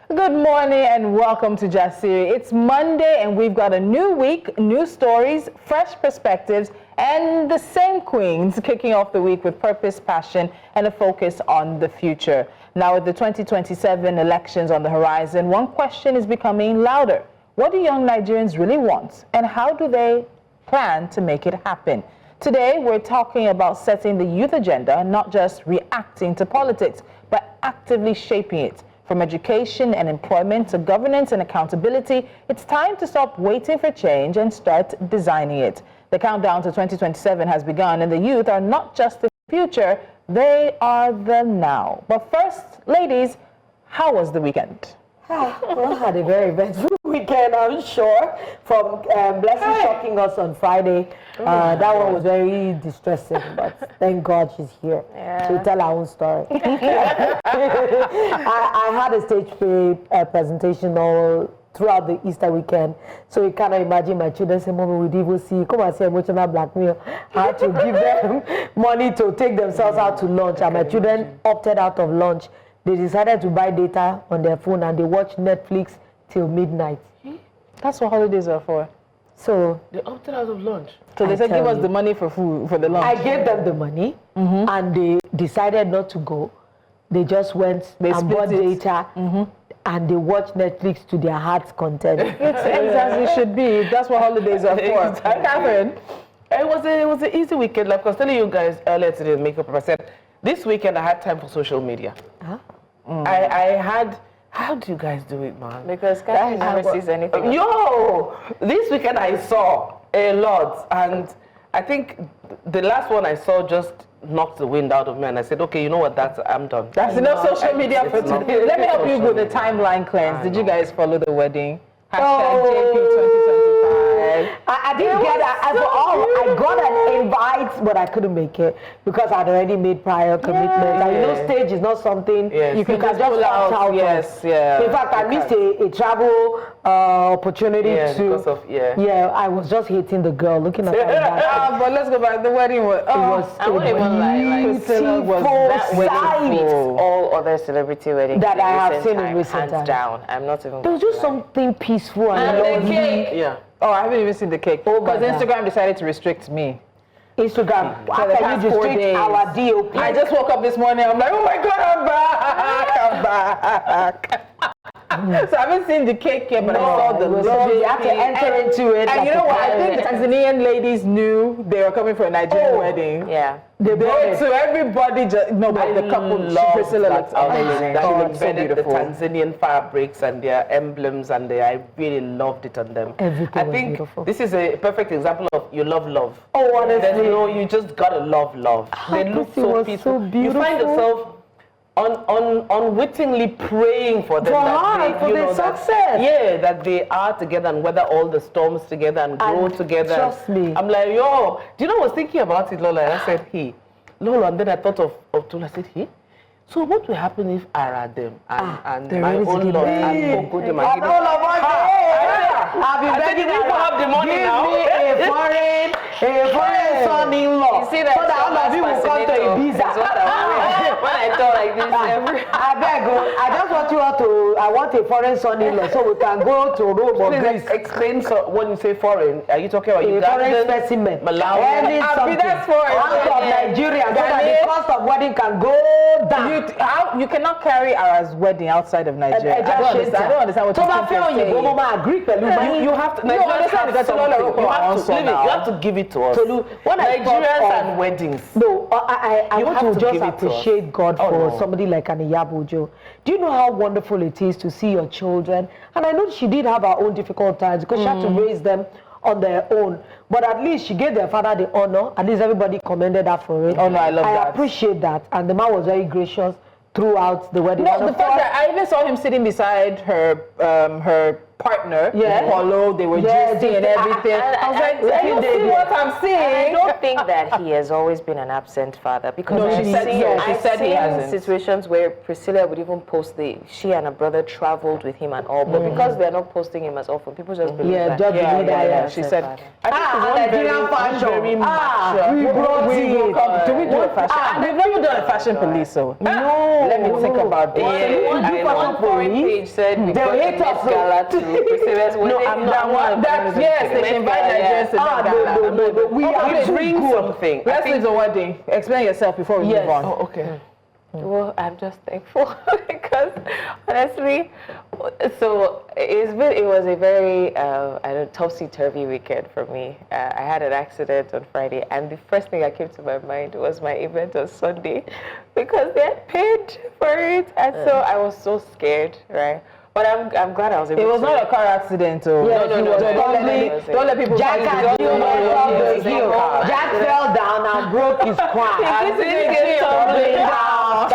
Good morning and welcome to Jasiri. It's Monday and we've got a new week, new stories, fresh perspectives, and the same queens kicking off the week with purpose, passion, and a focus on the future. Now with the 2027 elections on the horizon, one question is becoming louder. What do young Nigerians really want, and how do they plan to make it happen? Today, we're talking about setting the youth agenda, not just reacting to politics, but actively shaping it. From education and employment to governance and accountability, it's time to stop waiting for change and start designing it. The countdown to 2027 has begun, and the youth are not just the future, they are the now. But first, ladies, how was the weekend? Well, I had a very eventful weekend, I'm sure. From Blessing shocking us on Friday, that one was very distressing, but thank God she's here to tell our own story. I had a stage play presentation all throughout the Easter weekend, so you cannot imagine my children say, "Mommy, we did see, come and say emotional blackmail." I had to give them money to take themselves out to lunch, and my children opted out of lunch. They decided to buy data on their phone and they watch Netflix till midnight. That's what holidays are for. So they opted out of lunch. So they said, give us the money for food, for the lunch. I gave them the money and they decided not to go. They just went and bought data and they watched Netflix to their heart's content. It's as it should be. That's what holidays are for. Catherine? It was an easy weekend. Like I was telling you guys earlier today, makeup. I said, this weekend I had time for social media. I had. How do you guys do it, man? Because Catherine never sees anything. Yo, this weekend I saw a lot, and I think the last one I saw just knocked the wind out of me, and I said, okay, you know what? I'm done. That's enough social media for today. Let me help you with the timeline cleanse. Did you guys follow the wedding? Hashtag JP 2025. I didn't get that. I got an invite, but I couldn't make it because I'd already made prior commitments. And you know, stage is not something you can just pull out. Yes, In fact, I missed a travel opportunity too. Because of, I was just hating the girl, looking at her. But let's go back. The wedding was. I won't even lie. Priscilla was that Beats all other celebrity weddings that I have seen in recent hands down. I'm not even. There was just something peaceful and the cake. Yeah. Oh, I haven't even seen the cake. Because Instagram decided to restrict me. Instagram. How can you restrict our DOP? I just woke up this morning. I'm like, oh my God, I'm back. So I haven't seen the cake yet, but I saw the love. You have to enter into it. And you know what? I think the Tanzanian ladies knew they were coming for a Nigerian wedding. Yeah. They so everybody just but the couple loved Priscilla looked amazing. That She she looked so embedded the beautiful. Tanzanian fabrics and their emblems, and I really loved it on them. Everything I was think beautiful. this is a perfect example of you love love. Oh, honestly. You just gotta love love. They look so peaceful. So beautiful. You find yourself unwittingly praying for them. For their success. That they are together and weather all the storms together and grow together. Trust me. I'm like, yo, do you know I was thinking about it, Lola? And I said, he. Lolo, and then I thought of Tula. I said, he? So what will happen if I are them and my own Lord and Boko them and I've been begging people have the money now. Give me a foreign son-in-law. You see that so that all of you will come to Ibiza. When I thought like this, I beg you, I just want you all to, I want a foreign son-in-law so we can go to Rome or Greece. Please explain, so when you say foreign, are you talking about A foreign Ugandan, specimen. Malawi? That's foreign. Out of Nigeria, so that the cost of wedding can go down. You cannot carry Ara's wedding outside of Nigeria. I don't understand what you're saying. You have to. Nigerians have something. You have to give it to us. When Nigerians and weddings. No, I want to just appreciate God for no. somebody like an Iyabojo. Do you know how wonderful it is to see your children? And I know she did have her own difficult times because she had to raise them on their own. But at least she gave their father the honor. At least everybody commended her for it. Oh no, I love that. I appreciate that. And the man was very gracious throughout the wedding. No, the fact that I even saw him sitting beside her partner, Yeah. Paulo. They were gisting and everything. I was like, I don't see what I'm And I seeing. don't think that he has always been an absent father because No, she said- yeah, she I've said he seen hasn't. situations where Priscilla would even post she and her brother traveled with him and all, but because they're not posting him as often, people just believe Yeah, that. just believe that, yeah. She said, I think it's one Nigerian fashion. very We mature. brought we will it. come. Do we do a fashion? We've never done a fashion police, so let me think about this. One foreign page said we got hate the us, Met Gala to Priscilla's wedding. No, I'm not. Yes, they invite Nigerians to that gala. No. We bring something. Let's leave the wedding. Explain yourself before we Yes. move on. Oh, okay. Well, I'm just thankful because honestly, so it was a very topsy-turvy weekend for me. I had an accident on Friday, and the first thing that came to my mind was my event on Sunday because they had paid for it, and so I was so scared, right? But I'm glad I was able to. It was not a car accident, oh. Yes, No. Don't let people Jack find had you. you off the hill. car. Jack fell down and broke his crown. This is tumbling down.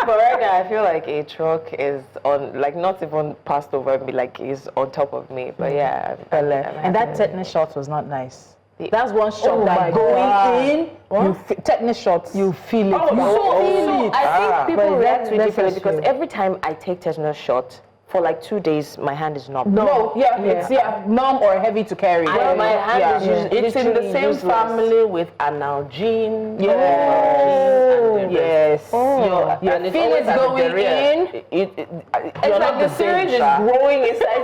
But right now, I feel like a truck is on, like, not even passed over me, like, is on top of me. But yeah, I'm And that tetanus shot was not nice. That's one shot Oh my that going God. in, tetanus shots. You feel it. So I think people But react to it that's differently because necessary. every time I take tetanus shot, for like 2 days, my hand is numb. No, it's numb or heavy to carry. My hand is usually It's in the literally same useless. family with analgene. Yes. Your feelings going in. It's like the syringe is growing inside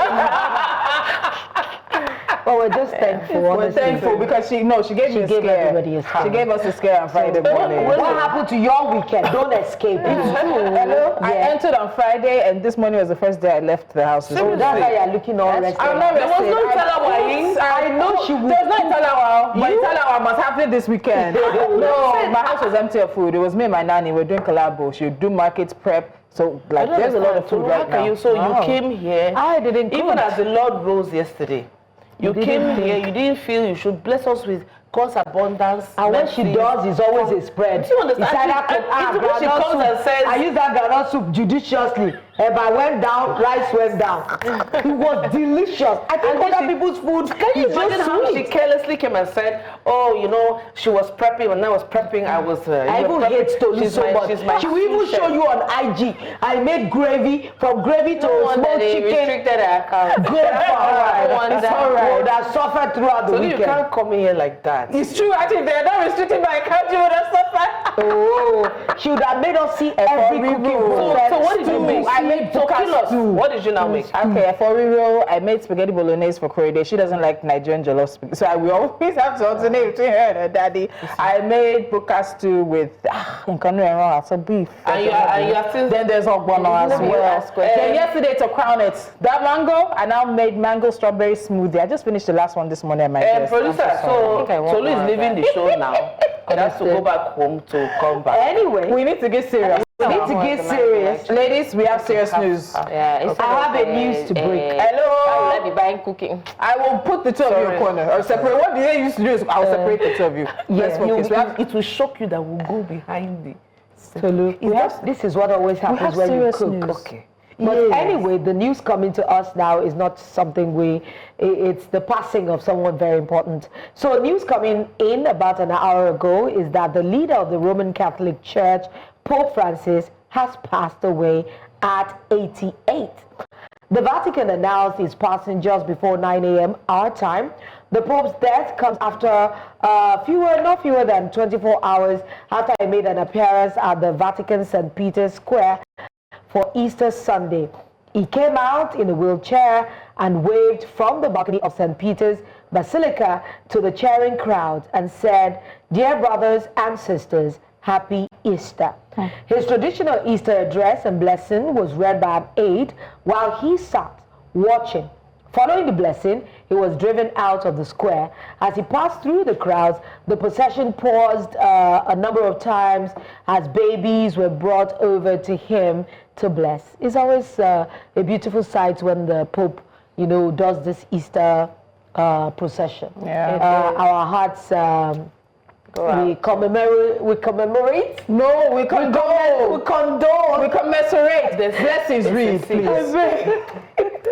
But we're just thankful. We're honestly. thankful because she gave me a gave scare. everybody a scare. She gave us a scare on Friday morning. What happened to your weekend? Don't escape it. Hello? I entered on Friday and this morning was the first day I left the house. So that's why you're looking all rested. I'm not There was rested. no Talawa. I know she would. There's no Talawa, but Talawa must happen this weekend. No, my house was empty of food. It was me and my nanny. We're doing collabo. She would do markets prep. So like there's a lot of food right now. So you came here. I didn't Even cook. as the Lord rose yesterday, you came here. You didn't feel you should bless us with God's abundance. And what she does is always a spread. Do you understand? It's either Even when she comes and says, I use that granite soup judiciously. If I went down, rice went down. It was delicious. I think other people's food Can you is imagine so how she sweet. carelessly came and said, oh, you know, she was prepping, when I was prepping, I was... I even hate Tolu so much. She will even show you on IG. I made gravy, from gravy to small chicken. restricted her account. Good for her. It's alright. That suffered throughout the So you weekend. can't come in here like that. It's true, actually, if they're not restricting my account, you would have suffered. Oh, she would have made us see every cooking So process. what did you make? I made So kill us. stew. What did you now make? Okay, for real, I made spaghetti bolognese for Correspondent. She doesn't like Nigerian jollof spaghetti, so we always have to alternate between her and her daddy. I made buka stew with so beef. And you are still... Then there's ogbono as well. Then yesterday to crown it, that mango, I now made mango strawberry smoothie. I just finished the last one this morning at my desk. Producer, so Tolu is leaving the show now. He has to go back home to come back. Anyway, We need to get serious. we need to get serious. Ladies, we have serious news. Yeah, I have a news to break. Hello? Let me buy cooking. I will put the two of you in a corner or separate. What they used to do is I'll separate the two of you. Let's focus. We have It will shock you that we'll go behind the... Tolu, this is what always happens when you cook. news. Okay. But anyway, the news coming to us now is not something it's the passing of someone very important. So news coming in about an hour ago is that the leader of the Roman Catholic Church, Pope Francis, has passed away at 88. The Vatican announced his passing just before 9 a.m. our time. The Pope's death comes after not fewer than 24 hours after he made an appearance at the Vatican St. Peter's Square for Easter Sunday. He came out in a wheelchair and waved from the balcony of St. Peter's Basilica to the cheering crowd and said, "Dear brothers and sisters, Happy Easter." His traditional Easter address and blessing was read by an aide while he sat watching. Following the blessing, he was driven out of the square. As he passed through the crowds, the procession paused a number of times as babies were brought over to him to bless. It's always a beautiful sight when the Pope, does this Easter procession. Yeah. Our hearts Go out. We commemorate. No, we condone. We condone. We commiserate. The blessings read, please.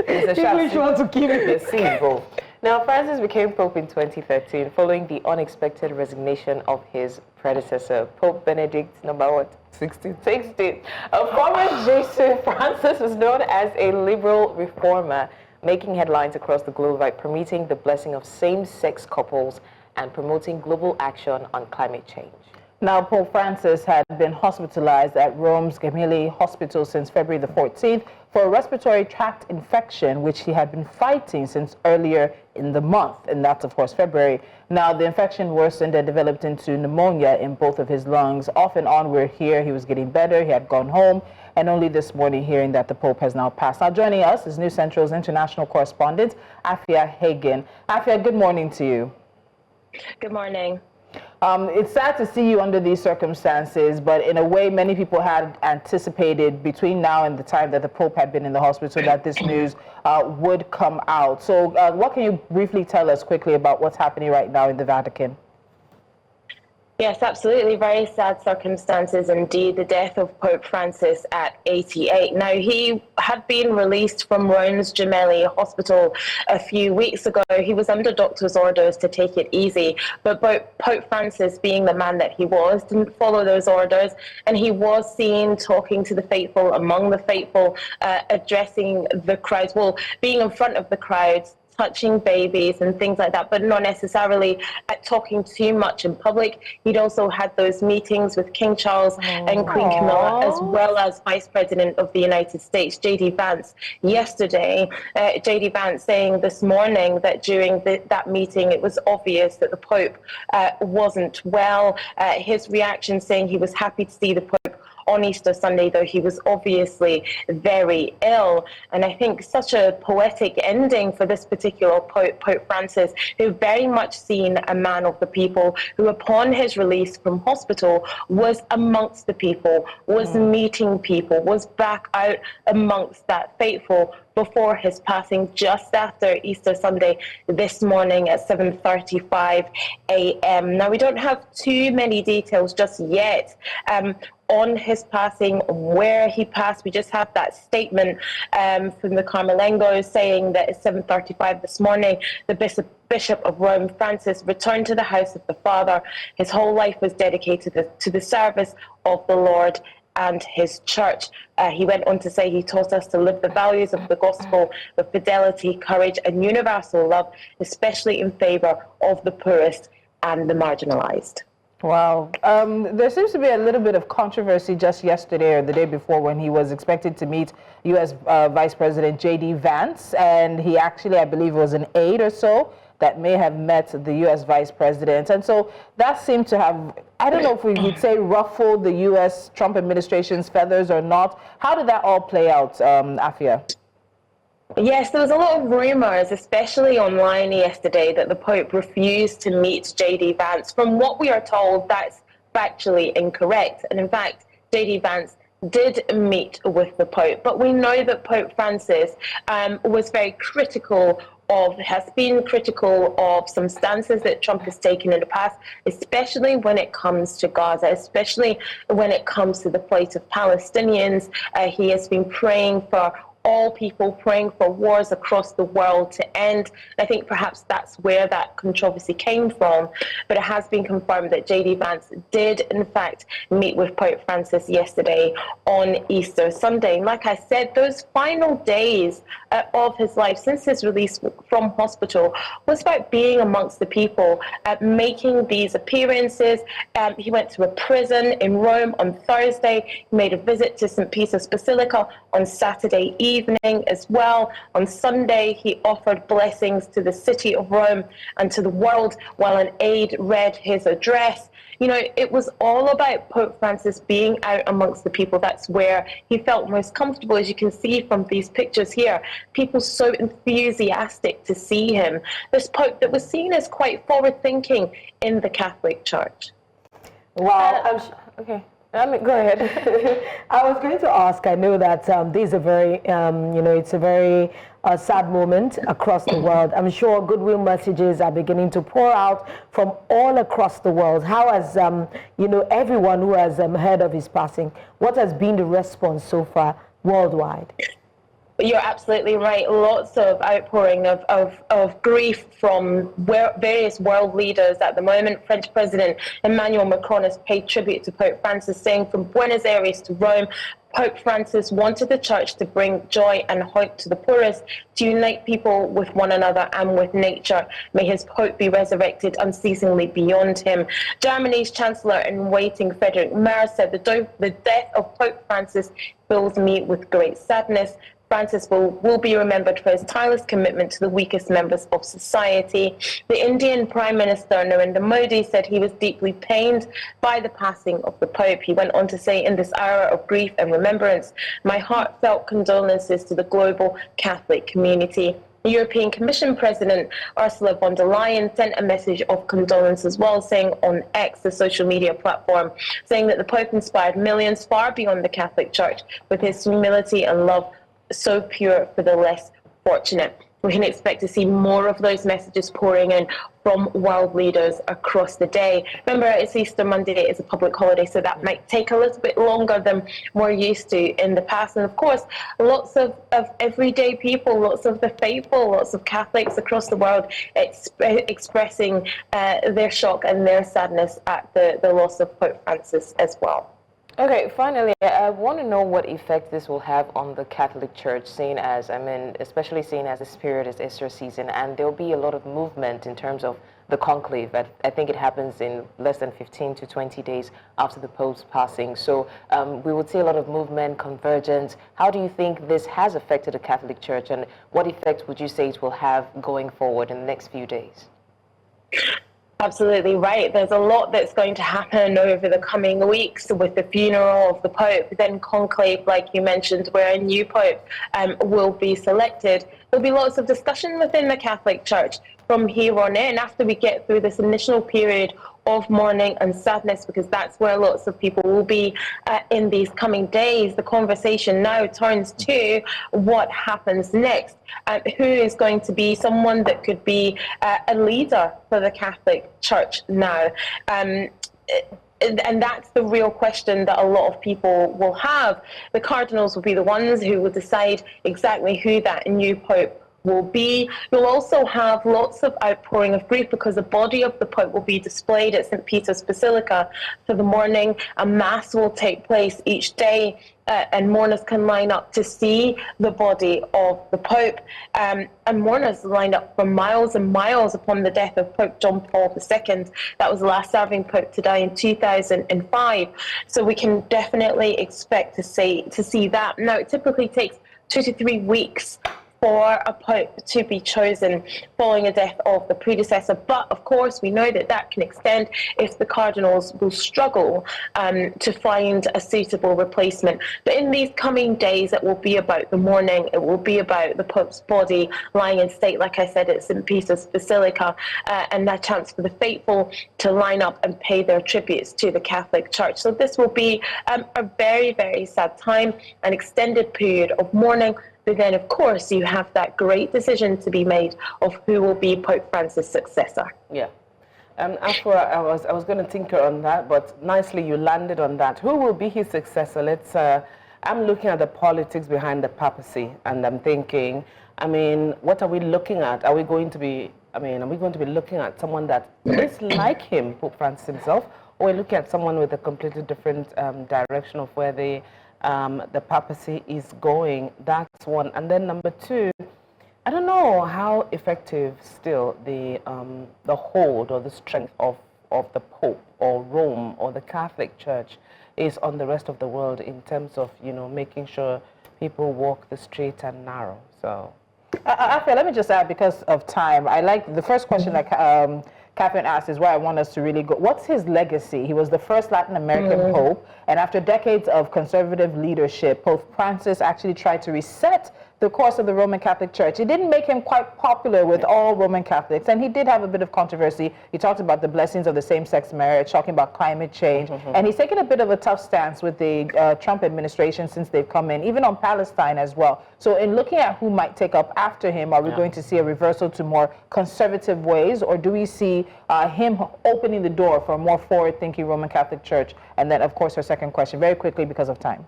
It's a English want to keep it. The symbol. Now, Francis became Pope in 2013 following the unexpected resignation of his predecessor, Pope Benedict number what? 16. 16. A former Jesuit, Francis was known as a liberal reformer, making headlines across the globe by permitting the blessing of same-sex couples and promoting global action on climate change. Now, Pope Francis had been hospitalized at Rome's Gemelli Hospital since February the 14th for a respiratory tract infection, which he had been fighting since earlier in the month, and that's, of course, February. Now, the infection worsened and developed into pneumonia in both of his lungs. Off and on, we're here. He was getting better. He had gone home, and only this morning hearing that the Pope has now passed. Now, joining us is News Central's international correspondent, Afua Hagan. Afua, good morning to you. Good morning. It's sad to see you under these circumstances, but in a way, many people had anticipated between now and the time that the Pope had been in the hospital that this news would come out. So what can you briefly tell us quickly about what's happening right now in the Vatican? Yes, absolutely. Very sad circumstances indeed. The death of Pope Francis at 88. Now, he had been released from Rome's Gemelli Hospital a few weeks ago. He was under doctor's orders to take it easy, but Pope Francis, being the man that he was, didn't follow those orders, and he was seen talking to the faithful, among the faithful, addressing the crowds, well, being in front of the crowds, touching babies and things like that, but not necessarily talking too much in public. He'd also had those meetings with King Charles and Queen Camilla, as well as Vice President of the United States, J.D. Vance, yesterday. J.D. Vance saying this morning that during that meeting, it was obvious that the Pope wasn't well. His reaction saying he was happy to see the Pope on Easter Sunday, though he was obviously very ill. And I think such a poetic ending for this particular Pope Francis, who very much seen a man of the people, who upon his release from hospital was amongst the people, was meeting people, was back out amongst that faithful before his passing just after Easter Sunday this morning at 7:35 a.m. Now, we don't have too many details just yet on his passing, where he passed. We just have that statement from the Carmelengos saying that at 7:35 this morning, the Bishop of Rome, Francis, returned to the house of the Father. His whole life was dedicated to the service of the Lord and his church. He went on to say he taught us to live the values of the gospel with fidelity, courage, and universal love, especially in favor of the poorest and the marginalized. Wow. There seems to be a little bit of controversy just yesterday or the day before when he was expected to meet U.S. Vice President J.D. Vance, and he actually, I believe, was an aide or so that may have met the U.S. Vice President. And so that seemed to have, I don't know if we would say ruffled the U.S. Trump administration's feathers or not. How did that all play out, Afua? Yes, there was a lot of rumours, especially online yesterday, that the Pope refused to meet J.D. Vance. From what we are told, that's factually incorrect. And in fact, J.D. Vance did meet with the Pope. But we know that Pope Francis was very critical has been critical of some stances that Trump has taken in the past, especially when it comes to Gaza, especially when it comes to the plight of Palestinians. He has been praying for all people, praying for wars across the world to end. I think perhaps that's where that controversy came from, but it has been confirmed that J.D. Vance did, in fact, meet with Pope Francis yesterday on Easter Sunday. And like I said, those final days of his life since his release from hospital was about being amongst the people, making these appearances. He went to a prison in Rome on Thursday. He made a visit to St. Peter's Basilica on Saturday evening as well. On Sunday, he offered blessings to the city of Rome and to the world while an aide read his address. You know, it was all about Pope Francis being out amongst the people. That's where he felt most comfortable, as you can see from these pictures here. People so enthusiastic to see him. This Pope that was seen as quite forward-thinking in the Catholic Church. Wow. Okay. Go ahead. I was going to ask, I know that this is a very, it's a very sad moment across the world. I'm sure goodwill messages are beginning to pour out from all across the world. How has, everyone who has heard of his passing, what has been the response so far worldwide? You're absolutely right. Lots of outpouring of grief from various world leaders at the moment. French President Emmanuel Macron has paid tribute to Pope Francis, saying from Buenos Aires to Rome, Pope Francis wanted the church to bring joy and hope to the poorest, to unite people with one another and with nature. May his hope be resurrected unceasingly beyond him. Germany's Chancellor-in-Waiting Friedrich Merz said the death of Pope Francis fills me with great sadness. Francis will be remembered for his tireless commitment to the weakest members of society. The Indian Prime Minister Narendra Modi said he was deeply pained by the passing of the Pope. He went on to say, in this hour of grief and remembrance, my heartfelt condolences to the global Catholic community. The European Commission President Ursula von der Leyen sent a message of condolence as well, saying on X, the social media platform, saying that the Pope inspired millions far beyond the Catholic Church with his humility and love so pure for the less fortunate. We can expect to see more of those messages pouring in from world leaders across the day. Remember, it's Easter Monday, it's a public holiday, so that might take a little bit longer than we're used to in the past. And of course, lots of everyday people, lots of the faithful, lots of Catholics across the world expressing their shock and their sadness at the loss of Pope Francis as well. Okay, finally, I want to know what effect this will have on the Catholic Church, especially seen as this period is Easter season, and there'll be a lot of movement in terms of the conclave. I think it happens in less than 15 to 20 days after the Pope's passing. So we would see a lot of movement, convergence. How do you think this has affected the Catholic Church, and what effect would you say it will have going forward in the next few days? Absolutely right. There's a lot that's going to happen over the coming weeks with the funeral of the Pope, then conclave, like you mentioned, where a new Pope will be selected. There'll be lots of discussion within the Catholic Church from here on in, after we get through this initial period of mourning and sadness, because that's where lots of people will be in these coming days. The conversation now turns to what happens next. Who is going to be someone that could be a leader for the Catholic Church now? And that's the real question that a lot of people will have. The cardinals will be the ones who will decide exactly who that new Pope will be. You'll also have lots of outpouring of grief because the body of the Pope will be displayed at St. Peter's Basilica for the morning. A mass will take place each day, and mourners can line up to see the body of the Pope. And mourners lined up for miles and miles upon the death of Pope John Paul II. That was the last serving Pope to die in 2005. So we can definitely expect to see that. Now, it typically takes 2 to 3 weeks for a Pope to be chosen following the death of the predecessor. But of course, we know that can extend if the cardinals will struggle to find a suitable replacement. But in these coming days, it will be about the mourning. It will be about the Pope's body lying in state, like I said, at St. Peter's Basilica, and that chance for the faithful to line up and pay their tributes to the Catholic Church. So this will be a very, very sad time, an extended period of mourning. But then, of course, you have that great decision to be made of who will be Pope Francis' successor. Yeah. Afua, I was going to tinker on that, but nicely you landed on that. Who will be his successor? I'm looking at the politics behind the papacy, and I'm thinking, what are we looking at? Are we going to be looking at someone that is like him, Pope Francis himself, or are we looking at someone with a completely different direction of where the papacy is going? That's one. And then number two, I don't know how effective still the hold or the strength of the Pope or Rome or the Catholic Church is on the rest of the world in terms of, making sure people walk the straight and narrow. So, Afua, let me just add, because of time, I like the first question that Catherine asked is where I want us to really go. What's his legacy? He was the first Latin American Pope, and after decades of conservative leadership, Pope Francis actually tried to reset the course of the Roman Catholic Church. It didn't make him quite popular with all Roman Catholics, and he did have a bit of controversy. He talked about the blessings of the same-sex marriage, talking about climate change, and he's taken a bit of a tough stance with the Trump administration since they've come in, even on Palestine as well. So in looking at who might take up after him, are we going to see a reversal to more conservative ways, or do we see him opening the door for a more forward-thinking Roman Catholic Church? And then, of course, her second question, very quickly because of time.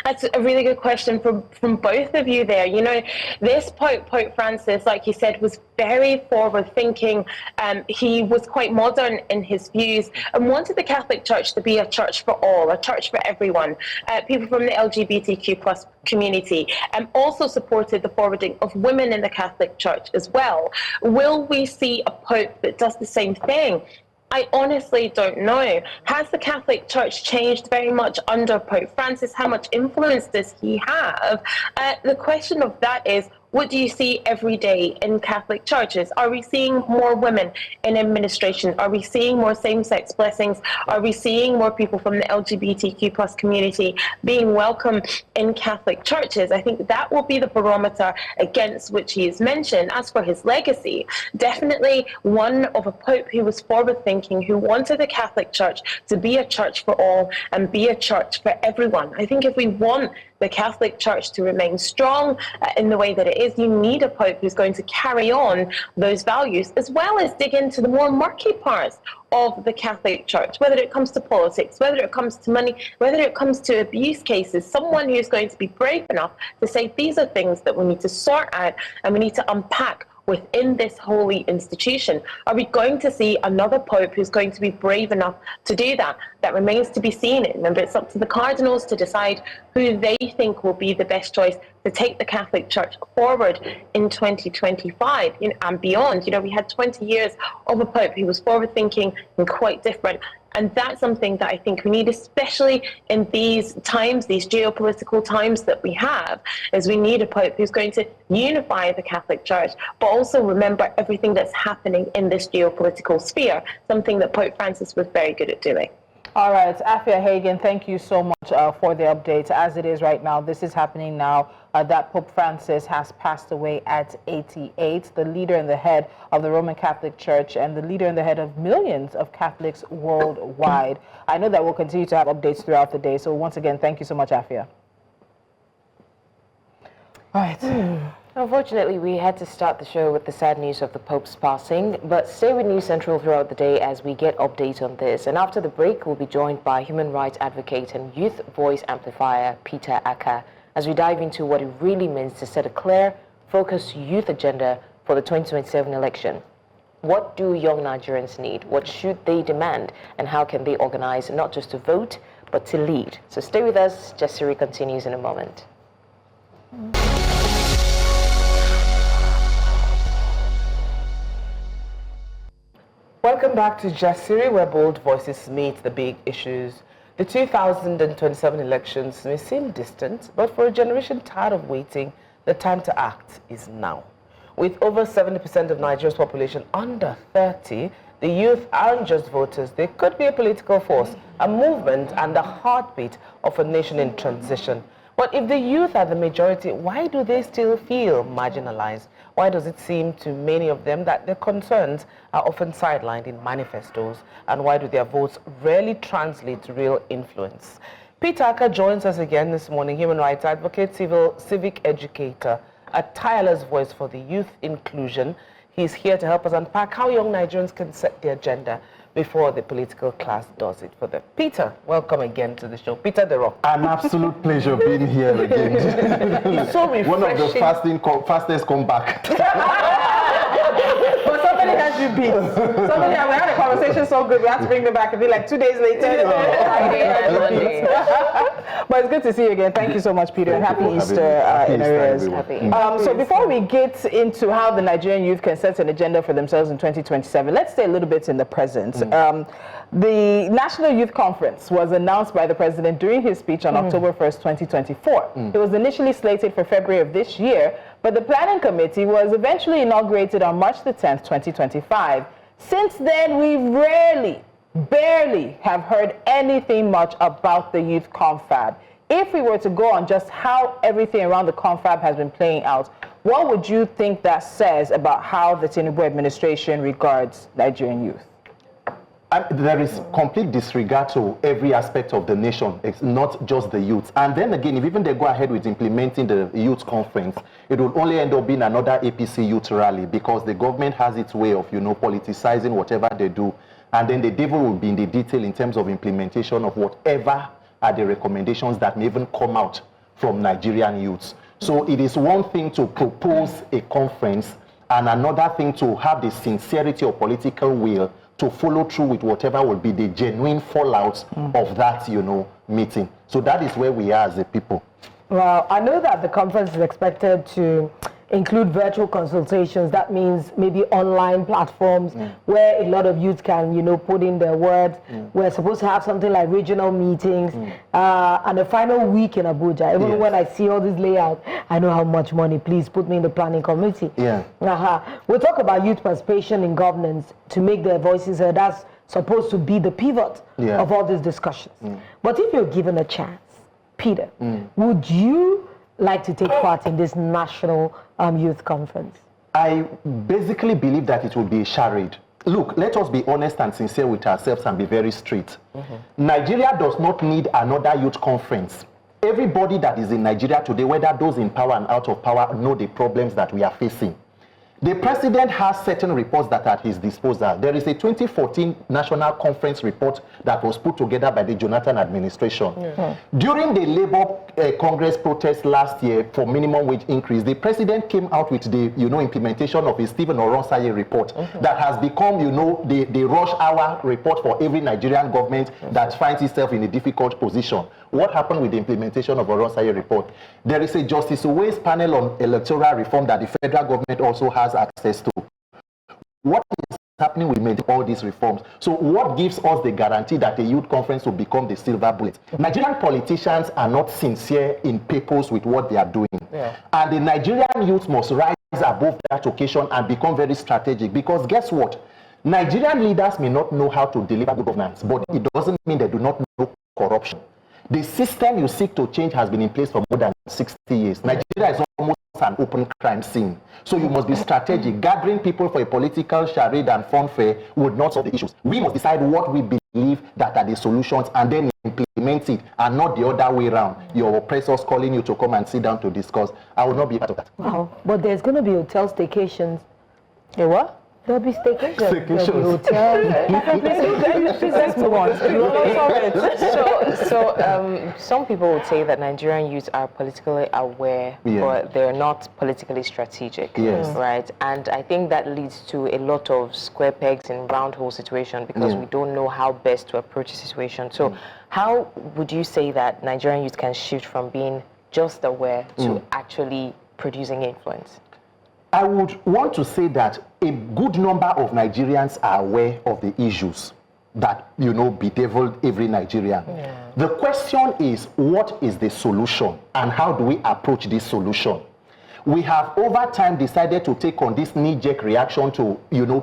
That's a really good question from both of you there. You know, this Pope Francis, like you said, was very forward-thinking. He was quite modern in his views and wanted the Catholic Church to be a church for all, a church for everyone. People from the LGBTQ plus community also supported the forwarding of women in the Catholic Church as well. Will we see a Pope that does the same thing? I honestly don't know. Has the Catholic Church changed very much under Pope Francis? How much influence does he have? The question of that is, what do you see every day in Catholic churches? Are we seeing more women in administration? Are we seeing more same-sex blessings? Are we seeing more people from the LGBTQ plus community being welcome in Catholic churches? I think that will be the barometer against which he is mentioned. As for his legacy, definitely one of a Pope who was forward-thinking, who wanted the Catholic Church to be a church for all and be a church for everyone. I think if we want the Catholic Church to remain strong in the way that it is, you need a Pope who's going to carry on those values, as well as dig into the more murky parts of the Catholic Church, whether it comes to politics, whether it comes to money, whether it comes to abuse cases. Someone who's going to be brave enough to say these are things that we need to sort out and we need to unpack within this holy institution. Are we going to see another Pope who's going to be brave enough to do that? That remains to be seen. Remember, it's up to the cardinals to decide who they think will be the best choice to take the Catholic Church forward in 2025 and beyond. You know, we had 20 years of a Pope who was forward-thinking and quite different. And that's something that I think we need, especially in these times, these geopolitical times that we have, is we need a Pope who's going to unify the Catholic Church, but also remember everything that's happening in this geopolitical sphere, something that Pope Francis was very good at doing. All right, Afua Hagan, thank you so much for the updates. As it is right now, this is happening now, that Pope Francis has passed away at 88, the leader and the head of the Roman Catholic Church and the leader and the head of millions of Catholics worldwide. I know that we'll continue to have updates throughout the day, so once again, thank you so much, Afua. All right. Unfortunately, we had to start the show with the sad news of the Pope's passing, but stay with News Central throughout the day as we get updates on this. And after the break, we'll be joined by human rights advocate and youth voice amplifier, Peter Akah, as we dive into what it really means to set a clear, focused youth agenda for the 2027 election. What do young Nigerians need? What should they demand? And how can they organize not just to vote, but to lead? So stay with us. Jasiri continues in a moment. Welcome back to Jasiri, where bold voices meet the big issues. The 2027 elections may seem distant, but for a generation tired of waiting, the time to act is now. With over 70% of Nigeria's population under 30, the youth aren't just voters, they could be a political force, a movement, and the heartbeat of a nation in transition. But if the youth are the majority, why do they still feel marginalized? Why does it seem to many of them that their concerns are often sidelined in manifestos? And why do their votes rarely translate to real influence? Peter Akah joins us again this morning, human rights advocate, civic educator, a tireless voice for the youth inclusion. He's here to help us unpack how young Nigerians can set the agenda before the political class does it for them. Peter, welcome again to the show. Peter the Rock. An absolute pleasure being here again. It's so refreshing. One of the fastest comeback. But somebody has you beat. Somebody, we had a conversation so good, we had to bring them back and be like 2 days later. But it's good to see you again. Thank you so much, Peter, and happy Easter in arrears. So before we get into how the Nigerian youth can set an agenda for themselves in 2027, let's stay a little bit in the present. The National Youth Conference was announced by the president during his speech on October 1st, 2024. It was initially slated for February of this year, but the planning committee was eventually inaugurated on March the 10th, 2025. Since then, we barely have heard anything much about the youth confab. if we were to go on just how everything around the confab has been playing out, what would you think that says about how the Tinubu administration regards Nigerian youth? There is complete disregard to every aspect of the nation. It's not just the youth. And then again, if even they go ahead with implementing the youth conference, it will only end up being another APC youth rally, because the government has its way of, politicizing whatever they do. And then the devil will be in the detail in terms of implementation of whatever are the recommendations that may even come out from Nigerian youths. So it is one thing to propose a conference and another thing to have the sincerity of political will to follow through with whatever will be the genuine fallouts of that, meeting. So that is where we are as a people. Well, I know that the conference is expected to include virtual consultations. That means maybe online platforms where a lot of youth can, put in their words. We're supposed to have something like regional meetings and a final week in Abuja. Even when I see all this layout, I know how much money. Please put me in the planning committee. We'll talk about youth participation in governance to make their voices heard. That's supposed to be the pivot of all these discussions. But if you're given a chance, Peter, would you like to take part in this national youth conference? I basically believe that it will be a charade. Look, let us be honest and sincere with ourselves and be very straight. Nigeria does not need another youth conference. Everybody that is in Nigeria today, whether those in power and out of power, know the problems that we are facing. The president has certain reports that are at his disposal. There is a 2014 National Conference report that was put together by the Jonathan administration. During the Labour Congress protest last year for minimum wage increase, the president came out with the implementation of a Stephen Oronsaye report that has become the rush hour report for every Nigerian government that finds itself in a difficult position. What happened with the implementation of Oronsaye report? There is a Justice Uwe's panel on electoral reform that the federal government also has access to. What is happening with all these reforms? So what gives us the guarantee that the youth conference will become the silver bullet? Nigerian politicians are not sincere in purpose with what they are doing. And the Nigerian youth must rise above that occasion and become very strategic, because guess what? Nigerian leaders may not know how to deliver good governance, but it doesn't mean they do not know corruption. The system you seek to change has been in place for more than 60 years. Nigeria is almost an open crime scene. So you must be strategic. Gathering people for a political charade and funfair would not solve the issues. We must decide what we believe that are the solutions and then implement it, and not the other way around. Your oppressors calling you to come and sit down to discuss. I will not be part of that. Wow. But there's going to be hotel staycations. A what? There'll be staycations. Staycations. There'll be hotels. Please let's move on. So some people would say that Nigerian youth are politically aware, but they're not politically strategic, right? And I think that leads to a lot of square pegs in round hole situation, because we don't know how best to approach the situation. So how would you say that Nigerian youth can shift from being just aware to actually producing influence? I would want to say that a good number of Nigerians are aware of the issues that, bedeviled every Nigerian. The question is, what is the solution and how do we approach this solution? We have over time decided to take on this knee-jerk reaction to,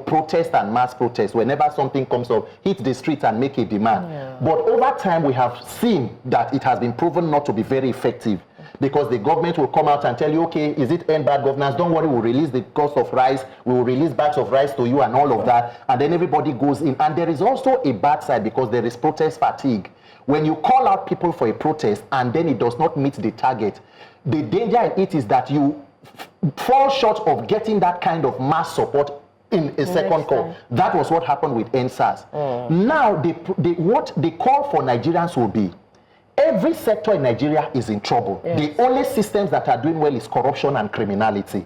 protest and mass protest. Whenever something comes up, hit the streets and make a demand. But over time, we have seen that it has been proven not to be very effective, because the government will come out and tell you, okay, is it end bad governance? Don't worry, we'll release the cost of rice, we will release bags of rice to you and all of that. And then everybody goes in. And there is also a bad side, because there is protest fatigue. When you call out people for a protest and then it does not meet the target, the danger in it is that you fall short of getting that kind of mass support in a second call. That was what happened with NSAS. Now, what the call for Nigerians will be, every sector in Nigeria is in trouble. The only systems that are doing well is corruption and criminality.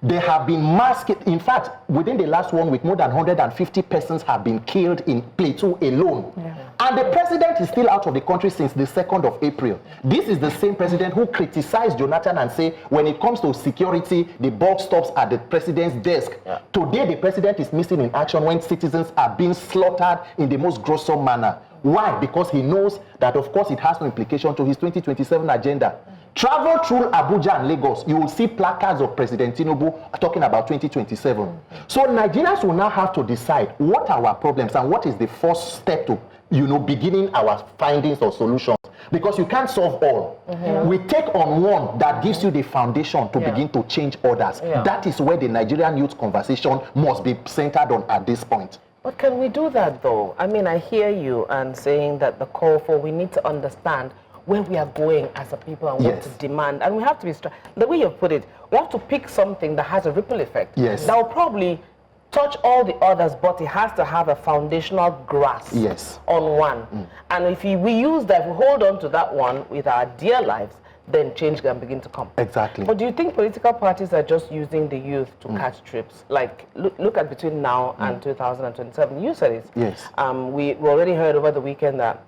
They have been masked. In fact, within the last 1 week, more than 150 persons have been killed in Plateau alone. And the president is still out of the country since the 2nd of April. This is the same president who criticized Jonathan and say, when it comes to security, the buck stops at the president's desk. Today, the president is missing in action when citizens are being slaughtered in the most gruesome manner. Why? Because he knows that, of course, it has no implication to his 2027 agenda. Travel through Abuja and Lagos, you will see placards of President Tinubu talking about 2027. So Nigerians will now have to decide what are our problems and what is the first step to, beginning our findings or solutions. because you can't solve all. We take on one that gives you the foundation to begin to change others. That is where the Nigerian youth conversation must be centered on at this point. But can we do that though? I mean, I hear you and saying that the call for we need to understand where we are going as a people and what to demand. And we have to be, the way you put it, we have to pick something that has a ripple effect. Yes. That will probably touch all the others, but it has to have a foundational grasp on one. And if we use that, if we hold on to that one with our dear lives, then change can begin to come. Exactly. But do you think political parties are just using the youth to catch trips? Like, look at between now and 2027. You said it. Yes. We already heard over the weekend that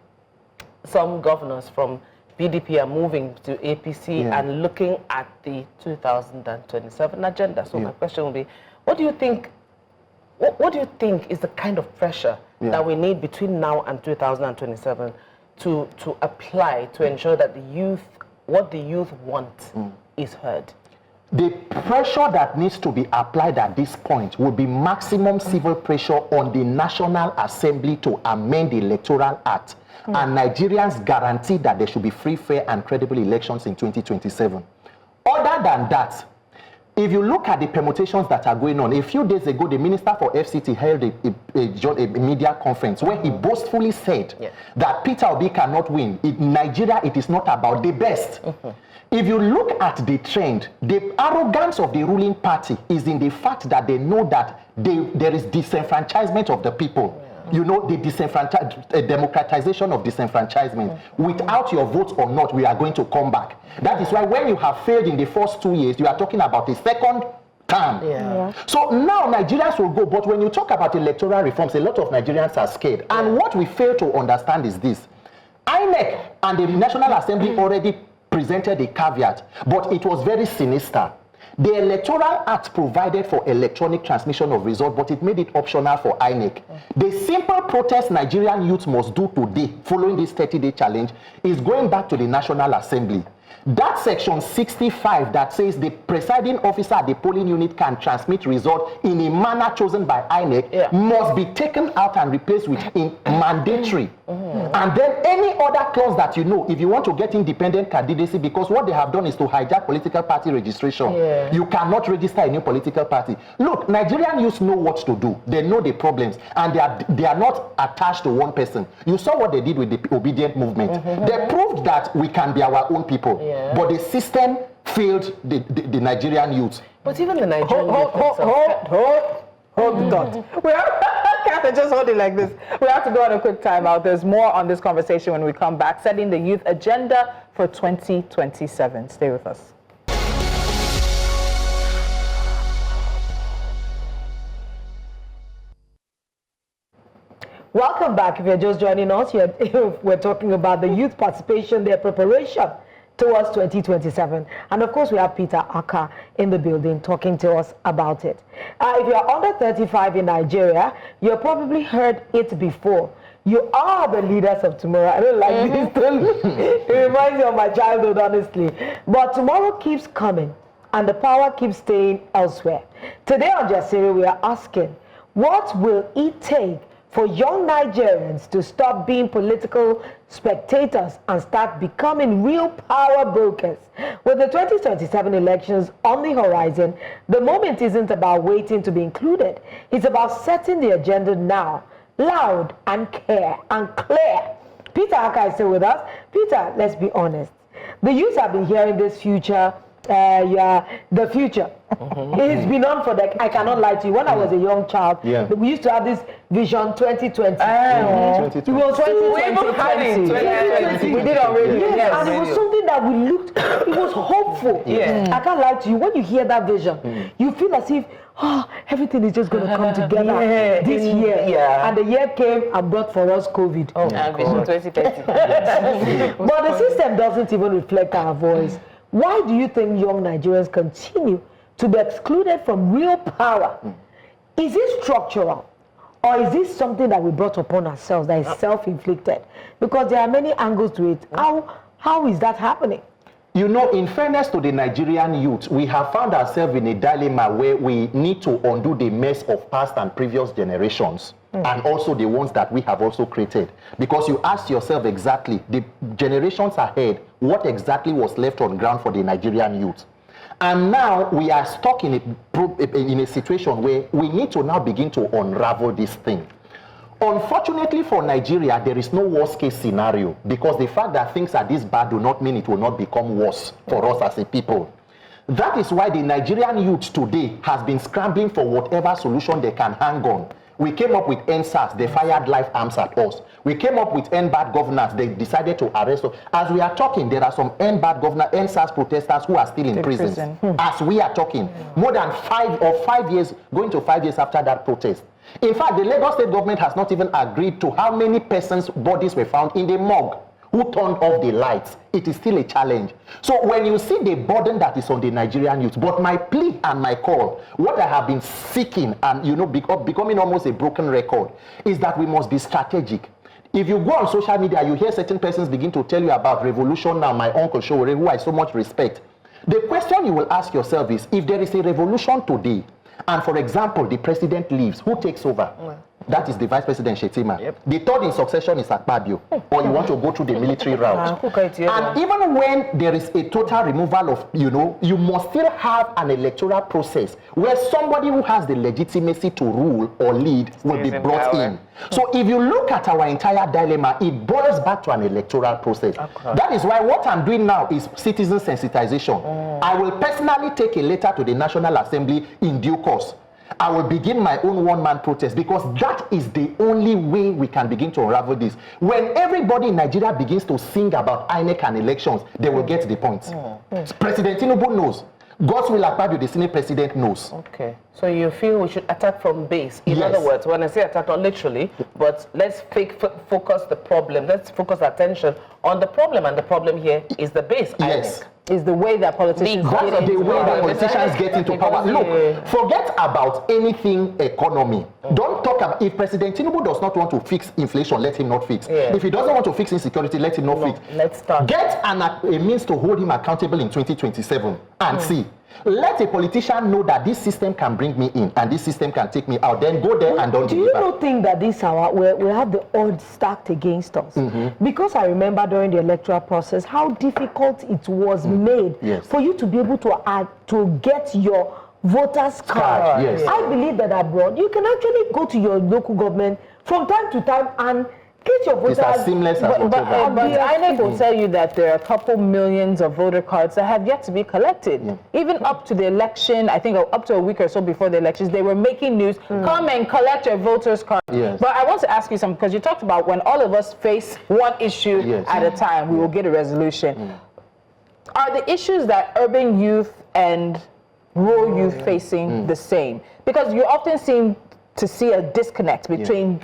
some governors from PDP are moving to APC and looking at the 2027 agenda. So my question will be, what do you think is the kind of pressure that we need between now and 2027 to apply to ensure that the youth, what the youth want is heard? The pressure that needs to be applied at this point will be maximum civil pressure on the National Assembly to amend the Electoral Act. And Nigerians guarantee that there should be free, fair, and credible elections in 2027. Other than that, if you look at the permutations that are going on, a few days ago, the Minister for FCT held a media conference where he boastfully said that Peter Obi cannot win. In Nigeria, it is not about the best. If you look at the trend, the arrogance of the ruling party is in the fact that they know that there is disenfranchisement of the people. You know, the democratization of disenfranchisement. Without your vote or not, we are going to come back. That is why when you have failed in the first 2 years, you are talking about a second term. So now Nigerians will go, but when you talk about electoral reforms, a lot of Nigerians are scared. And what we fail to understand is this. INEC and the National Assembly already presented a caveat, but it was very sinister. The Electoral Act provided for electronic transmission of results, but it made it optional for INEC. The simple protest Nigerian youth must do today, following this 30-day challenge, is going back to the National Assembly. That section 65 that says the presiding officer at the polling unit can transmit results in a manner chosen by INEC must be taken out and replaced with mandatory. And then any other clause that you know, if you want to get independent candidacy, because what they have done is to hijack political party registration. You cannot register a new political party. Look, Nigerian youth know what to do. They know the problems, and they are not attached to one person. You saw what they did with the obedient movement. They proved that we can be our own people. But the system failed the Nigerian youth. But even the Nigerian Hold the thought. Catherine, just hold it like this. We have to go on a quick timeout. There's more on this conversation when we come back. Setting the youth agenda for 2027. Stay with us. Welcome back. If you're just joining us, we're talking about the youth participation, their preparation towards 2027. And of course, we have Peter Akah in the building talking to us about it. If you're under 35 in Nigeria, you've probably heard it before. You are the leaders of tomorrow. I don't like this term. It reminds me of my childhood, honestly. But tomorrow keeps coming, and the power keeps staying elsewhere. Today on Jasiri, we are asking, what will it take for young Nigerians to stop being political spectators and start becoming real power brokers? With the 2027 elections on the horizon, the moment isn't about waiting to be included. It's about setting the agenda now, loud and clear. Peter Akah is still with us. Peter, let's be honest. The youth have been hearing this future, the future. It's been on for I cannot lie to you. When I was a young child, we used to have this vision 2020. It was 2020. We did already. And it was something that we looked, it was hopeful. I can't lie to you. When you hear that vision, you feel as if, everything is just going to come together this year. And the year came and brought for us COVID. Vision 2030. But the system doesn't even reflect our voice. Why do you think young Nigerians continue to be excluded from real power? Is it structural, or is this something that we brought upon ourselves that is self-inflicted? Because there are many angles to it. How is that happening? You know, in fairness to the Nigerian youth, we have found ourselves in a dilemma where we need to undo the mess of past and previous generations, and also the ones that we have also created. Because you ask yourself exactly, the generations ahead, what exactly was left on ground for the Nigerian youth? And now we are stuck in a situation where we need to now begin to unravel this thing. Unfortunately for Nigeria, there is no worst case scenario, because the fact that things are this bad do not mean it will not become worse for us as a people. That is why the Nigerian youth today has been scrambling for whatever solution they can hang on. We came up with NSAS, they fired live arms at us. We came up with End Bad Governance, they decided to arrest us. As we are talking, there are some End Bad Governance, NSAS protesters who are still in prison. As we are talking, more than 5 years, going to 5 years after that protest. In fact, the Lagos state government has not even agreed to how many persons' bodies were found in the morgue who turned off the lights. It is still a challenge. So when you see the burden that is on the Nigerian youth, but my plea and my call, what I have been seeking and, you know, becoming almost a broken record, is that we must be strategic. If you go on social media, you hear certain persons begin to tell you about revolution now, my uncle Showore, who I so much respect. The question you will ask yourself is, if there is a revolution today, and for example, the president leaves, who takes over? That is the Vice President Shetima. The third in succession is Akpabio, or you want to go through the military route. And even when there is a total removal of, you know, you must still have an electoral process where somebody who has the legitimacy to rule or lead will be brought in. So if you look at our entire dilemma, it boils back to an electoral process. That is why what I'm doing now is citizen sensitization. I will personally take a letter to the National Assembly in due course. I will begin my own one-man protest, because that is the only way we can begin to unravel this. When everybody in Nigeria begins to sing about INEC and elections, they will get the point. President Tinubu knows. God's will Akpabio, the Senate president, knows. Okay. So you feel we should attack from base. In other words, when I say attack, not literally, but let's focus the problem. Let's focus attention on the problem, and the problem here is the base. Yes. Is the way that politicians get into power. Look, forget about anything economy. Don't talk about, if President Tinubu does not want to fix inflation, let him not fix. If he doesn't want to fix insecurity, let him not fix. Let's start. Get a means to hold him accountable in 2027 and see. Let a politician know that this system can bring me in and this system can take me out. Then go there and don't deliver. Do you not think that this hour we have the odds stacked against us? Because I remember during the electoral process how difficult it was made for you to be able to get your voter's card. I believe that abroad you can actually go to your local government from time to time and get your voter. It's as seamless as but INEC will tell you that there are a couple millions of voter cards that have yet to be collected. Even up to the election, I think up to a week or so before the elections, they were making news, come and collect your voter's card. But I want to ask you something, because you talked about when all of us face one issue at a time, we will get a resolution. Are the issues that urban youth and rural youth facing the same? Because you often seem to see a disconnect between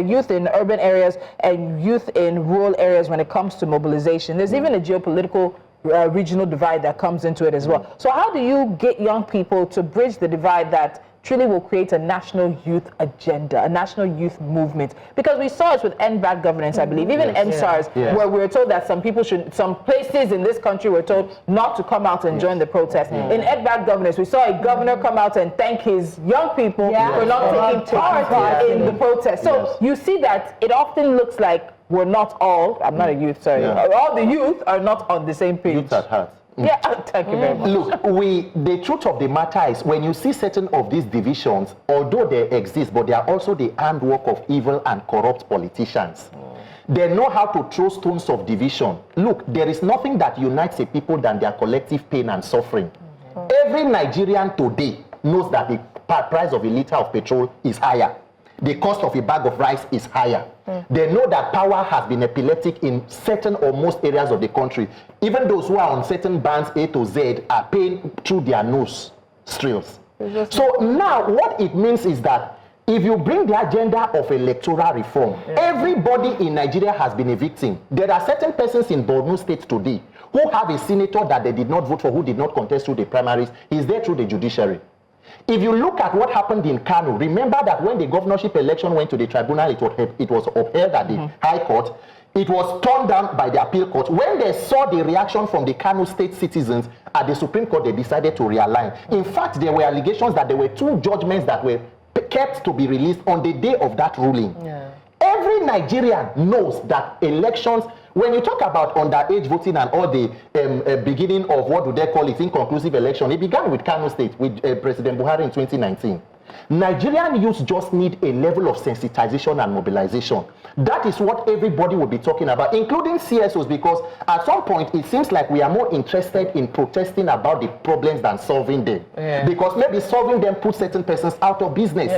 youth in urban areas and youth in rural areas when it comes to mobilization. There's even a geopolitical regional divide that comes into it as well. So how do you get young people to bridge the divide that truly will create a national youth agenda, a national youth movement? Because we saw it with End Bad Governance, I believe, even NSARS, where we were told that some places in this country were told not to come out and join the protest. In End Bad Governance, we saw a governor come out and thank his young people for not taking part in the protest. So you see that it often looks like we're not all, I'm not a youth, sorry, all the youth are not on the same page. Youth at heart. Thank you very much. Look, the truth of the matter is, when you see certain of these divisions, although they exist, but they are also the handwork of evil and corrupt politicians. They know how to throw stones of division. Look, there is nothing that unites a people than their collective pain and suffering. Every Nigerian today knows that the price of a liter of petrol is higher. The cost of a bag of rice is higher. They know that power has been epileptic in certain or most areas of the country. Even those who are on certain bands A to Z are paying through their nose strills. So now what it means is that if you bring the agenda of electoral reform, everybody in Nigeria has been a victim. There are certain persons in Borno State today who have a senator that they did not vote for, who did not contest through the primaries. He's there through the judiciary. If you look at what happened in Kano, remember that when the governorship election went to the tribunal, it was upheld at the High Court. It was turned down by the appeal court. When they saw the reaction from the Kano State citizens at the Supreme Court, they decided to realign. In fact, there were allegations that there were 2 judgments that were kept to be released on the day of that ruling. Yeah. Every Nigerian knows that elections, when you talk about underage voting and all the beginning of what do they call it, inconclusive election, it began with Kano State, with President Buhari in 2019. Nigerian youth just need a level of sensitization and mobilization. That is what everybody will be talking about, including CSOs, because at some point it seems like we are more interested in protesting about the problems than solving them. Yeah. Because maybe solving them puts certain persons out of business.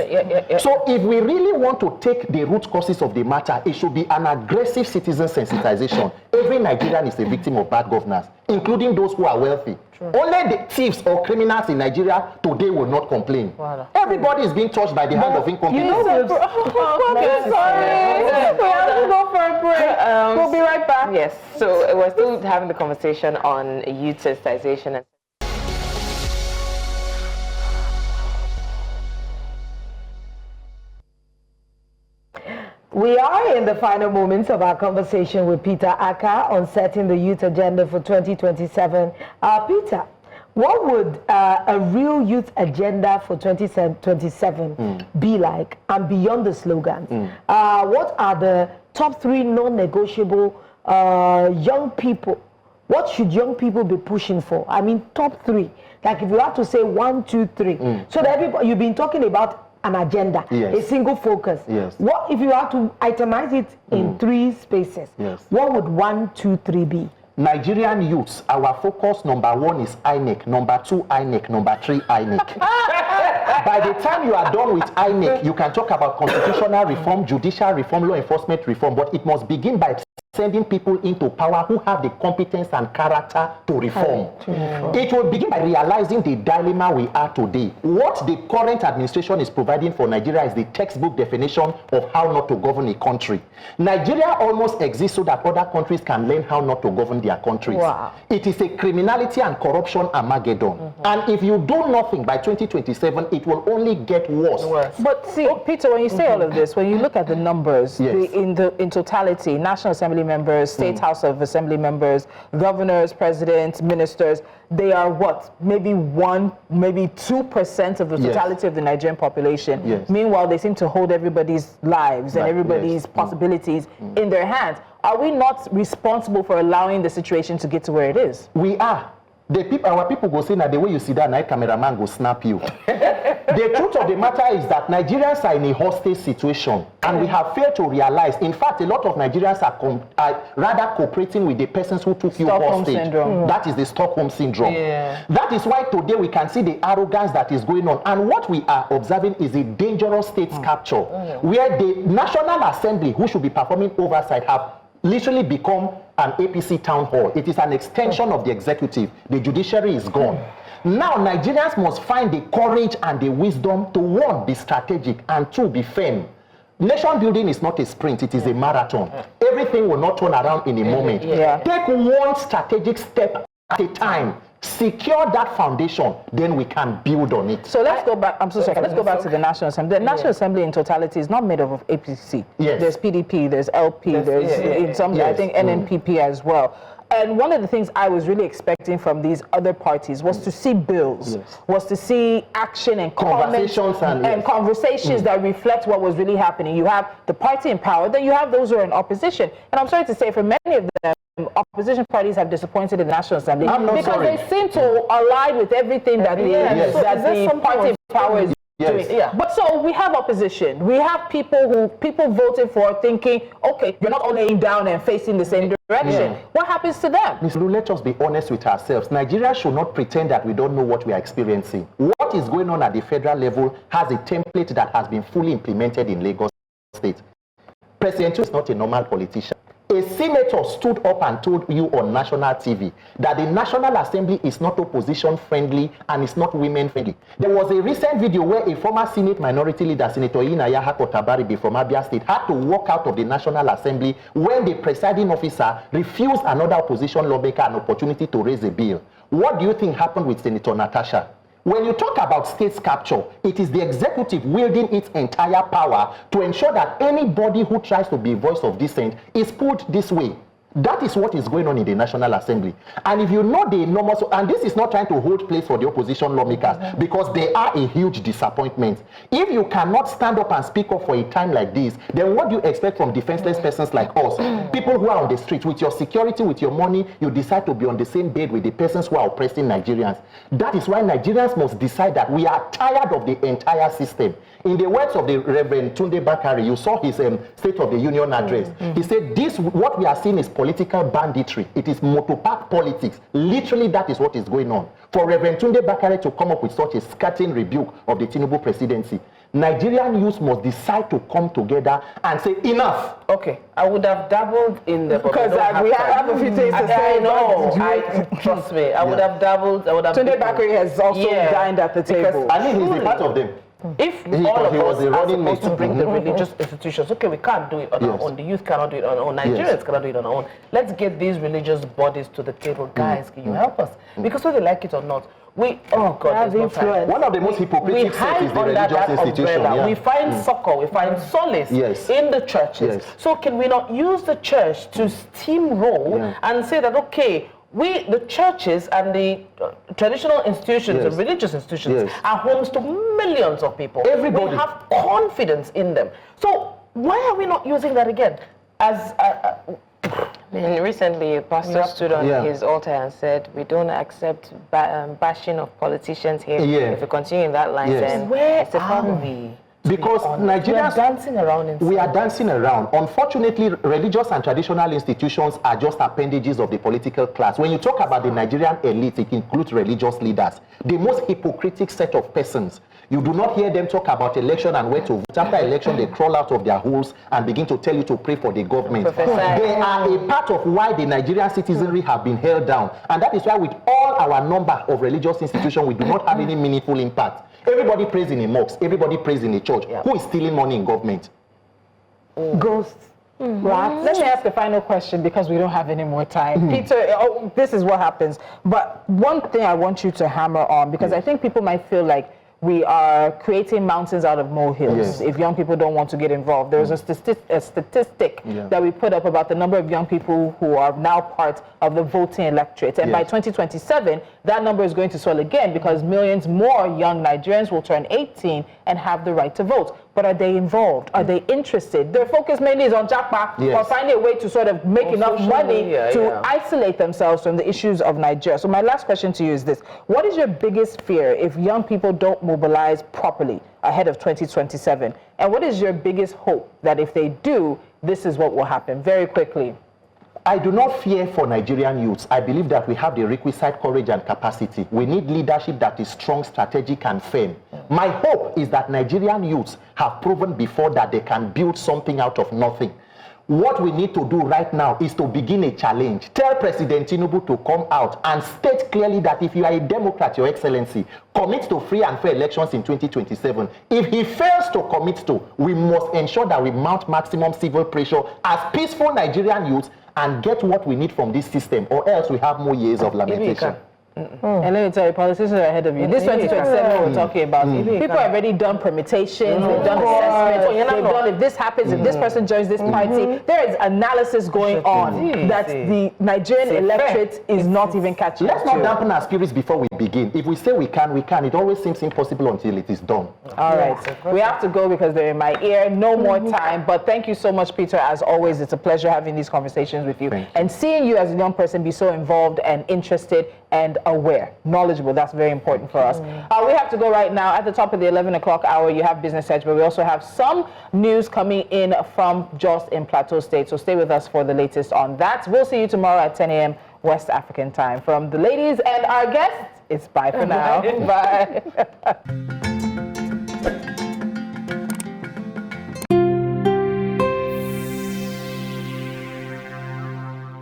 So if we really want to take the root causes of the matter, it should be an aggressive citizen sensitization. Every Nigerian is a victim of bad governance, including those who are wealthy. True. Only the thieves or criminals in Nigeria today will not complain. Wow. Everybody is being touched by the hand of incompetence. You know, sorry. We have to go for a break. We'll be right back. Yes, so we're still having the conversation on youth sensitization and we are in the final moments of our conversation with Peter Akah on setting the youth agenda for 2027. Peter, what would a real youth agenda for 2027 be like, and beyond the slogans? What are the top 3 non-negotiable young people? What should young people be pushing for? I mean, top 3. Like if you have to say 1, 2, 3. So that everybody, you've been talking about an agenda, a single focus. Yes. What if you have to itemize it in 3 spaces? Yes. What would 1, 2, 3 be? Nigerian youths, our focus number 1 is INEC, number 2 INEC, number 3 INEC. By the time you are done with INEC, you can talk about constitutional reform, judicial reform, law enforcement reform, but it must begin by sending people into power who have the competence and character to reform. It will begin by realizing the dilemma we are today. What the current administration is providing for Nigeria is the textbook definition of how not to govern a country. Nigeria almost exists so that other countries can learn how not to govern their countries. Wow. It is a criminality and corruption Armageddon. And if you do nothing by 2027, it will only get worse. But see, Peter, when you say all of this, when you look at the numbers, in totality, National Assembly members, State House of Assembly members, governors, presidents, ministers, they are what? Maybe 1, maybe 2% of the totality of the Nigerian population. Meanwhile, they seem to hold everybody's lives and everybody's possibilities in their hands. Are we not responsible for allowing the situation to get to where it is? We are. Our people go say, now the way you see that night cameraman go snap you. The truth of the matter is that Nigerians are in a hostage situation, and we have failed to realize. In fact, a lot of Nigerians are rather cooperating with the persons who took you hostage. That is the Stockholm syndrome. That is why today we can see the arrogance that is going on. And what we are observing is a dangerous state capture, where the National Assembly, who should be performing oversight, have literally become an APC town hall. It is an extension of the executive. The judiciary is gone. Now, Nigerians must find the courage and the wisdom to, 1, be strategic, and 2, be firm. Nation building is not a sprint, it is a marathon. Everything will not turn around in a moment. Take 1 strategic step at a time. Secure that foundation, then we can build on it. So let's go back. I'm so sorry. Let's go back to the National Assembly. The National Assembly in totality is not made up of APC. There's PDP, there's LP, there's in some, I think NNPP as well. And one of the things I was really expecting from these other parties was to see bills, was to see action and conversations and conversations that reflect what was really happening. You have the party in power, then you have those who are in opposition. And I'm sorry to say, for many of them, opposition parties have disappointed in the National Assembly because they seem to align with everything that the party in power is doing. But so we have opposition. We have people voted for thinking, okay, you're not all laying down and facing the same direction. What happens to them? Ms. Lu, let us be honest with ourselves. Nigeria should not pretend that we don't know what we are experiencing. What is going on at the federal level has a template that has been fully implemented in Lagos State. President is not a normal politician. A senator stood up and told you on national TV that the National Assembly is not opposition friendly and it's not women friendly. There was a recent video where a former Senate minority leader, Senator Inaya Kotabaribe from Abia State, had to walk out of the National Assembly when the presiding officer refused another opposition lawmaker an opportunity to raise a bill. What do you think happened with Senator Natasha? When you talk about states capture, it is the executive wielding its entire power to ensure that anybody who tries to be a voice of dissent is put this way. That is what is going on in the National Assembly. And if you know the enormous, and this is not trying to hold place for the opposition lawmakers, because they are a huge disappointment. If you cannot stand up and speak up for a time like this, then what do you expect from defenseless persons like us? People who are on the street with your security, with your money, you decide to be on the same bed with the persons who are oppressing Nigerians. That is why Nigerians must decide that we are tired of the entire system. In the words of the Reverend Tunde Bakari, you saw his State of the Union address. He said, what we are seeing is political banditry. It is motopark politics. Literally, that is what is going on. For Reverend Tunde Bakari to come up with such a scathing rebuke of the Tinubu presidency, Nigerian youth must decide to come together and say, enough. Okay, I would have dabbled in the... Because we have a few things to say. I know. Trust me. I would have dabbled. I would have... Tunde Bakari has also dined at the table. I mean, he's a part of them. If all of us are supposed to bring the religious institutions, okay, we can't do it on our own. The youth cannot do it on our own. Nigerians cannot do it on our own. Let's get these religious bodies to the table. Guys, can you help us? Because whether they like it or not, we, oh God, one of the most hypocritical sects is the religious institution. Yeah. We find succor, we find solace in the churches. So can we not use the church to steamroll and say that, okay, the churches and the traditional institutions, the religious institutions, are homes to millions of people. Everybody. We have confidence in them. So why are we not using that again? As recently, a pastor stood on his altar and said, "We don't accept bashing of politicians here. If we continue in that line, then it's a problem." Because Nigerians, we are dancing around. Unfortunately, religious and traditional institutions are just appendages of the political class. When you talk about the Nigerian elite, it includes religious leaders. The most hypocritic set of persons. You do not hear them talk about election and where to vote. After election, they crawl out of their holes and begin to tell you to pray for the government. They are a part of why the Nigerian citizenry have been held down. And that is why with all our number of religious institutions, we do not have any meaningful impact. Everybody prays in a mosque. Everybody prays in a church. Who is stealing money in government? Ghosts. Rats. Let me ask a final question because we don't have any more time. Peter, this is what happens. But one thing I want you to hammer on, because I think people might feel like we are creating mountains out of molehills if young people don't want to get involved. There's a statistic that we put up about the number of young people who are now part of the voting electorate. And by 2027, that number is going to swell again because millions more young Nigerians will turn 18 and have the right to vote. But are they involved? Are they interested? Their focus mainly is on Jackpot or finding a way to sort of make enough money to isolate themselves from the issues of Nigeria. So my last question to you is this. What is your biggest fear if young people don't mobilize properly ahead of 2027? And what is your biggest hope that if they do, this is what will happen? Very quickly. I do not fear for Nigerian youths. I believe that we have the requisite courage and capacity. We need leadership that is strong, strategic, and firm. My hope is that Nigerian youths have proven before that they can build something out of nothing. What we need to do right now is to begin a challenge. Tell President Tinubu to come out and state clearly that if you are a Democrat, Your Excellency, commit to free and fair elections in 2027. If he fails to commit to, we must ensure that we mount maximum civil pressure as peaceful Nigerian youths and get what we need from this system, or else we have more years of lamentation. And let me tell you, politicians are ahead of you. This 2027 we're talking about. People have already done permutations, they've done assessments, they've done if this happens, if this person joins this party. There is analysis going on that the Nigerian electorate is not even catching up to. Let's not dampen our spirits before we begin. If we say we can, we can. It always seems impossible until it is done. All right. We have to go because they're in my ear. No more time. But thank you so much, Peter. As always, it's a pleasure having these conversations with you. And seeing you as a young person be so involved and interested and aware, knowledgeable. That's very important for us. We have to go right now. At the top of the 11 o'clock hour, you have Business Edge, but we also have some news coming in from Jos in Plateau State. So stay with us for the latest on that. We'll see you tomorrow at 10 a.m. West African time. From the ladies and our guests, it's bye for now. Bye.